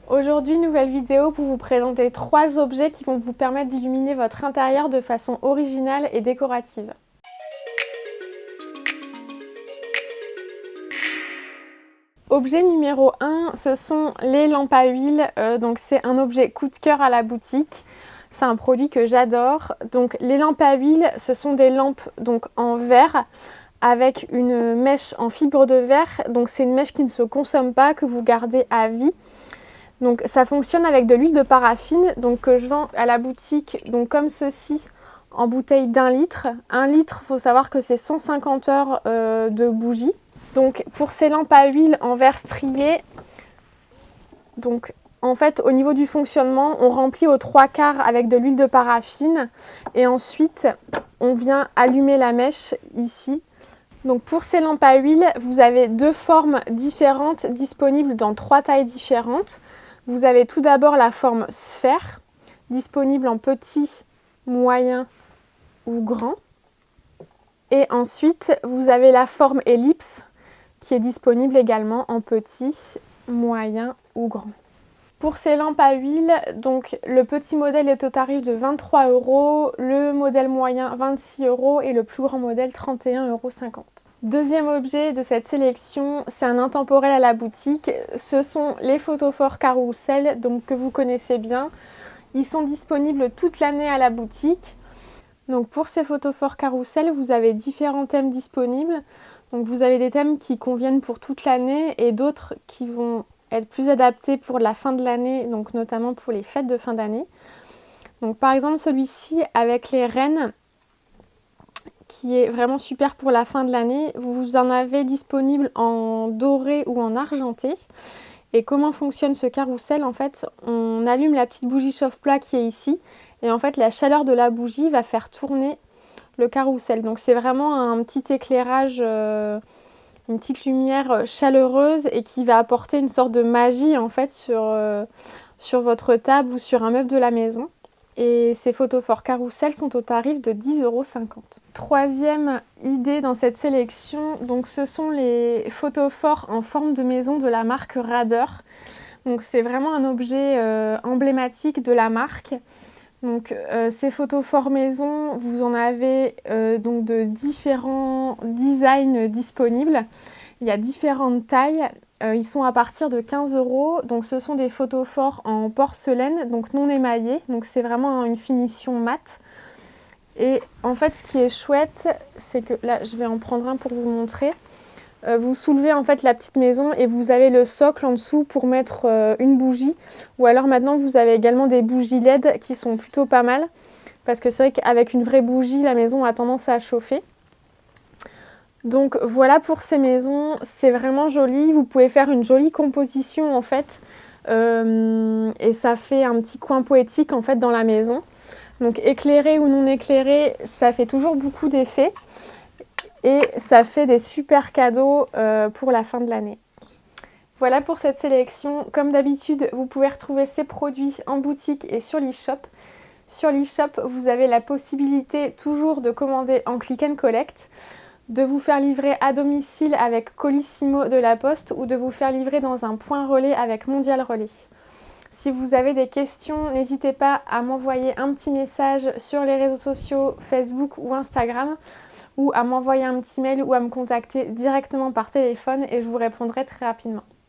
Aujourd'hui, nouvelle vidéo pour vous présenter 3 objets qui vont vous permettre d'illuminer votre intérieur de façon originale et décorative. Objet numéro 1, ce sont les lampes à huile. Donc c'est un objet coup de cœur à la boutique. C'est un produit que j'adore. Donc les lampes à huile, ce sont des lampes donc en verre avec une mèche en fibre de verre. Donc c'est une mèche qui ne se consomme pas, que vous gardez à vie. Donc ça fonctionne avec de l'huile de paraffine, donc que je vends à la boutique, donc comme ceci, en bouteille d'1 litre. 1 litre, il faut savoir que c'est 150 heures de bougie. Donc pour ces lampes à huile en verre strié, donc en fait au niveau du fonctionnement, on remplit aux 3/4 avec de l'huile de paraffine et ensuite on vient allumer la mèche ici. Donc pour ces lampes à huile, vous avez 2 formes différentes disponibles dans 3 tailles différentes. Vous avez tout d'abord la forme sphère, disponible en petit, moyen ou grand. Et ensuite, vous avez la forme ellipse, qui est disponible également en petit, moyen ou grand. Pour ces lampes à huile, donc le petit modèle est au tarif de 23 €, le modèle moyen 26 € et le plus grand modèle 31,50 €. Deuxième objet de cette sélection, c'est un intemporel à la boutique. Ce sont les photophores Carousel, donc que vous connaissez bien. Ils sont disponibles toute l'année à la boutique. Donc pour ces photophores Carousel, vous avez différents thèmes disponibles. Donc vous avez des thèmes qui conviennent pour toute l'année et d'autres qui vont être plus adaptés pour la fin de l'année, donc notamment pour les fêtes de fin d'année. Donc par exemple celui-ci avec les rennes, qui est vraiment super pour la fin de l'année. Vous en avez disponible en doré ou en argenté. Et comment fonctionne ce carrousel? En fait, on allume la petite bougie chauffe-plat qui est ici. Et en fait, la chaleur de la bougie va faire tourner le carrousel. Donc c'est vraiment un petit éclairage, une petite lumière chaleureuse et qui va apporter une sorte de magie en fait sur votre table ou sur un meuble de la maison. Et ces photophores Carousel sont au tarif de 10,50 €. Troisième idée dans cette sélection, donc ce sont les photophores en forme de maison de la marque Rader. Donc c'est vraiment un objet emblématique de la marque. Donc ces photophores maison, vous en avez donc de différents designs disponibles. Il y a différentes tailles. Ils sont à partir de 15 €. Donc ce sont des photophores en porcelaine, donc non émaillés. Donc c'est vraiment une finition mate. Et en fait, ce qui est chouette, c'est que là, je vais en prendre un pour vous montrer. Vous soulevez en fait la petite maison et vous avez le socle en dessous pour mettre une bougie. Ou alors maintenant, vous avez également des bougies LED qui sont plutôt pas mal. Parce que c'est vrai qu'avec une vraie bougie, la maison a tendance à chauffer. Donc voilà pour ces maisons, c'est vraiment joli. Vous pouvez faire une jolie composition en fait. Et ça fait un petit coin poétique en fait dans la maison. Donc éclairé ou non éclairé, ça fait toujours beaucoup d'effets. Et ça fait des super cadeaux pour la fin de l'année. Voilà pour cette sélection. Comme d'habitude, vous pouvez retrouver ces produits en boutique et sur l'e-shop. Sur l'e-shop, vous avez la possibilité toujours de commander en click and collect, de vous faire livrer à domicile avec Colissimo de la Poste ou de vous faire livrer dans un point relais avec Mondial Relais. Si vous avez des questions, n'hésitez pas à m'envoyer un petit message sur les réseaux sociaux Facebook ou Instagram ou à m'envoyer un petit mail ou à me contacter directement par téléphone et je vous répondrai très rapidement.